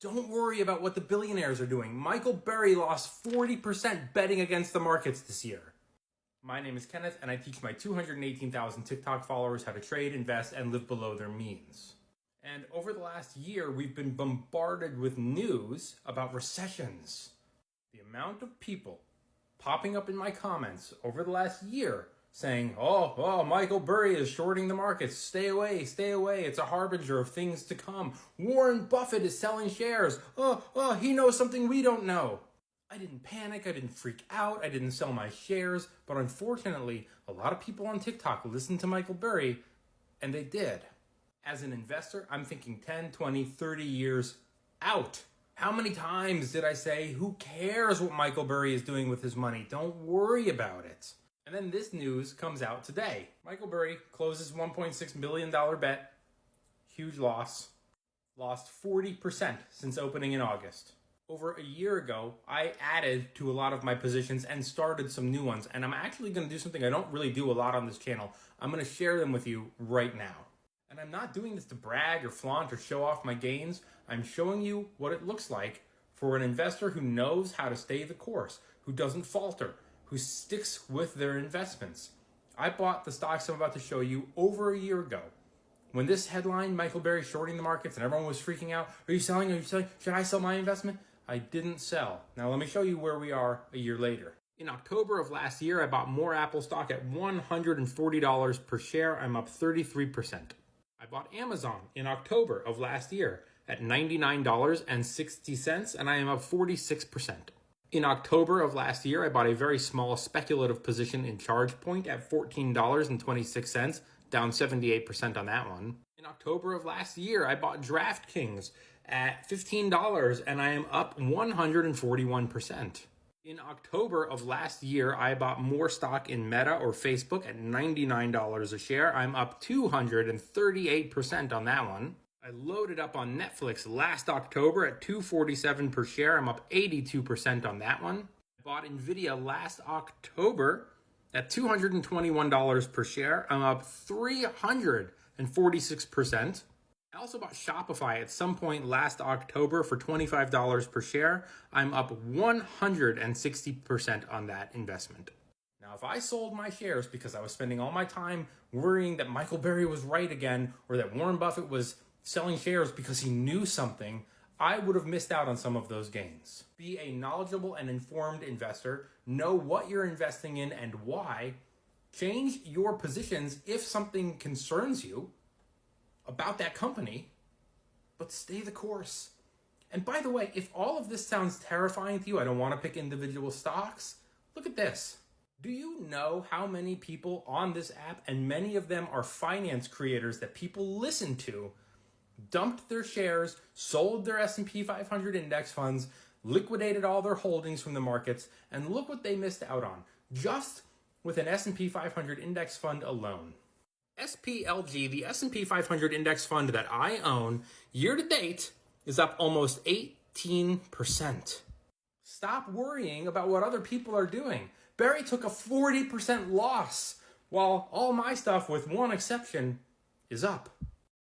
Don't worry about what the billionaires are doing. Michael Burry lost 40% betting against the markets this year. My name is Kenneth, and I teach my 218,000 TikTok followers how to trade, invest, and live below their means. And over the last year, we've been bombarded with news about recessions. The amount of people popping up in my comments over the last year saying, oh, Michael Burry is shorting the markets. Stay away. It's a harbinger of things to come. Warren Buffett is selling shares. He knows something we don't know. I didn't panic. I didn't freak out. I didn't sell my shares. But unfortunately, a lot of people on TikTok listened to Michael Burry, and they did. As an investor, I'm thinking 10, 20, 30 years out. How many times did I say, who cares what Michael Burry is doing with his money? Don't worry about it. And then this news comes out today. Michael Burry closes $1.6 billion bet. Huge loss. Lost 40% since opening in August. Over a year ago, I added to a lot of my positions and started some new ones. And I'm actually going to do something I don't really do a lot on this channel. I'm going to share them with you right now. And I'm not doing this to brag or flaunt or show off my gains. I'm showing you what it looks like for an investor who knows how to stay the course, who doesn't falter, who sticks with their investments. I bought the stocks I'm about to show you over a year ago. When this headline, Michael Burry shorting the markets, and everyone was freaking out, are you selling? Should I sell my investment? I didn't sell. Now let me show you where we are a year later. In October of last year, I bought more Apple stock at $140 per share. I'm up 33%. I bought Amazon in October of last year at $99.60, and I am up 46%. In October of last year, I bought a very small speculative position in ChargePoint at $14.26, down 78% on that one. In October of last year, I bought DraftKings at $15, and I am up 141%. In October of last year, I bought more stock in Meta or Facebook at $99 a share. I'm up 238% on that one. I loaded up on Netflix last October at $247 per share. I'm up 82% on that one. I bought Nvidia last October at $221 per share. I'm up 346%. I also bought Shopify at some point last October for $25 per share. I'm up 160% on that investment. Now, if I sold my shares because I was spending all my time worrying that Michael Burry was right again, or that Warren Buffett was selling shares because he knew something, I would have missed out on some of those gains. Be a knowledgeable and informed investor. Know what you're investing in and why. Change your positions if something concerns you about that company, but stay the course. And by the way, if all of this sounds terrifying to you, I don't want to pick individual stocks, look at this. Do you know how many people on this app, and many of them are finance creators that people listen to, dumped their shares, sold their S&P 500 index funds, liquidated all their holdings from the markets, and look what they missed out on, just with an S&P 500 index fund alone. SPLG, the S&P 500 index fund that I own, year to date, is up almost 18%. Stop worrying about what other people are doing. Burry took a 40% loss, while all my stuff, with one exception, is up.